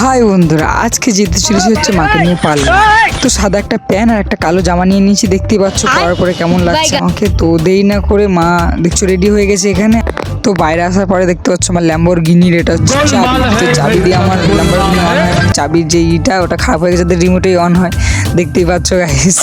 High বন্ধুরা, আজকে যেতে চলেছি হচ্ছে মাকে নিয়ে পার্লার। তো সাদা একটা প্যান্ট আর একটা কালো জামা নিয়ে নিয়েছি, দেখতেই পাচ্ছ পরার পরে কেমন লাগছে আমাকে। তো দেরি না করে মা দেখছো রেডি হয়ে গেছে এখানে। তো বাইরে আসার পরে দেখতে পাচ্ছ আমার ল্যাম্বরগিনির এটা হচ্ছে চাবি, তো চাবি দিয়ে আমার ল্যাম্বরগিনি অন হয়। চাবির যে ইটা ওটা খারাপ হয়ে গেছে, রিমোটেই অন হয়, দেখতেই পাচ্ছ গাইস।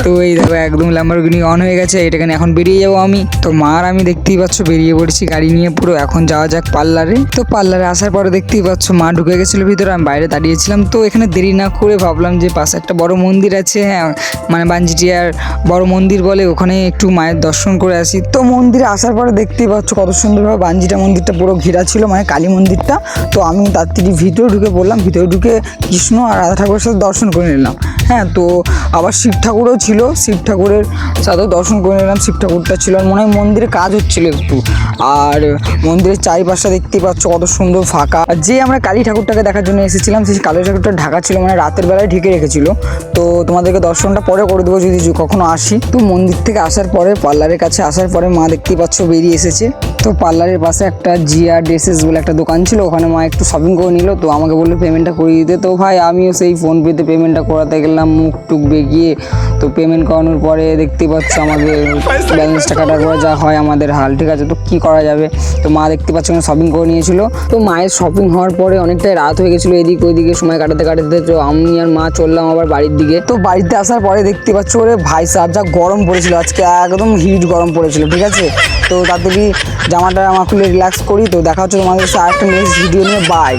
তো এই দেখো একদম ল্যাম্বরগিনি অন হয়ে গেছে। এটাখানে এখন বেরিয়ে যাবো আমি। তো মা আর আমি দেখতেই পাচ্ছ বেরিয়ে পড়েছি গাড়ি নিয়ে পুরো। এখন যাওয়া যাক পার্লারে। তো পার্লারে আসার পরে দেখতেই পাচ্ছ মা ঢুকে গেছিল ভিতরে, আমি বাইরে দাঁড়িয়েছিলাম। তো এখানে দেরি না করে ভাবলাম যে পাশে একটা বড় মন্দির আছে, হ্যাঁ মানে বাঞ্জিটিয়ার বড় মন্দির বলে, ওখানে একটু মায়ের দর্শন করে আসি। তো মন্দিরে আসার পরে দেখতেই পাচ্ছ কত সুন্দরভাবে বাঞ্জিটা মন্দিরটা পুরো ঘেরা ছিল, মানে কালী মন্দিরটা। তো আমি তার থেকে ভিতরে ঢুকে বললাম, ভিতরে ঢুকে কৃষ্ণ আর রাধা ঠাকুরের সাথে দর্শন করে নিলাম। হ্যাঁ, তো আবার শিব ঠাকুরও ছিল, শিব ঠাকুরের সাথেও দর্শন করে নিলাম। শিব ঠাকুরটা ছিল, আর মনে হয় মন্দিরে কাজ হচ্ছিল একটু। আর মন্দিরের চারিপাশটা দেখতেই পাচ্ছ কত সুন্দর ফাঁকা। আর যে আমরা কালী ঠাকুরটাকে দেখার জন্য এসেছিলাম, সেই কালী ঠাকুরটা ঢাকা ছিল, মানে রাতের বেলায় ঢেকে রেখেছিল। তো তোমাদেরকে দর্শনটা পরে করে দেবো যদি কখনো আসি। তো মন্দির থেকে আসার পরে পার্লারের কাছে আসার পরে মা দেখতেই পাচ্ছ বেরিয়ে এসেছে। তো পার্লারের পাশে একটা জিআর ড্রেসেস বলে একটা দোকান ছিল, ওখানে মা একটু শপিং করে নিল। তো আমাকে বললো পেমেন্টটা করিয়ে দিতে। তো ভাই আমিও সেই ফোনপেতে পেমেন্টটা করাতে গেলাম মুখ টুক বেগিয়ে। তো পেমেন্ট করানোর পরে দেখতেই পাচ্ছ আমাদের ব্যালেন্সটা কাটার পরে যা হয় আমাদের হাল, ঠিক আছে। তো কী করা যাবে, তো মা দেখতে পাচ্ছ শপিং করে নিয়েছিল। তো মায়ের শপিং হওয়ার পরে অনেকটাই রাত হয়ে গেছিলো, এদিক ওইদিকে সময় কাটাতে কাটাতে। তো আমি আর মা চললাম আবার বাড়ির দিকে। তো বাড়িতে আসার পরে দেখতে পাচ্ছ ওরে ভাই সাহেব যা গরম পড়েছিল আজকে, একদম হিট গরম পড়েছিল, ঠিক আছে। তো তাড়াতাড়ি জামাটা আমার খুলে রিল্যাক্স করি। তো দেখা হচ্ছে তোমাদের সাথে আরেকটা নেক্সট ভিডিও নিয়ে, বাই।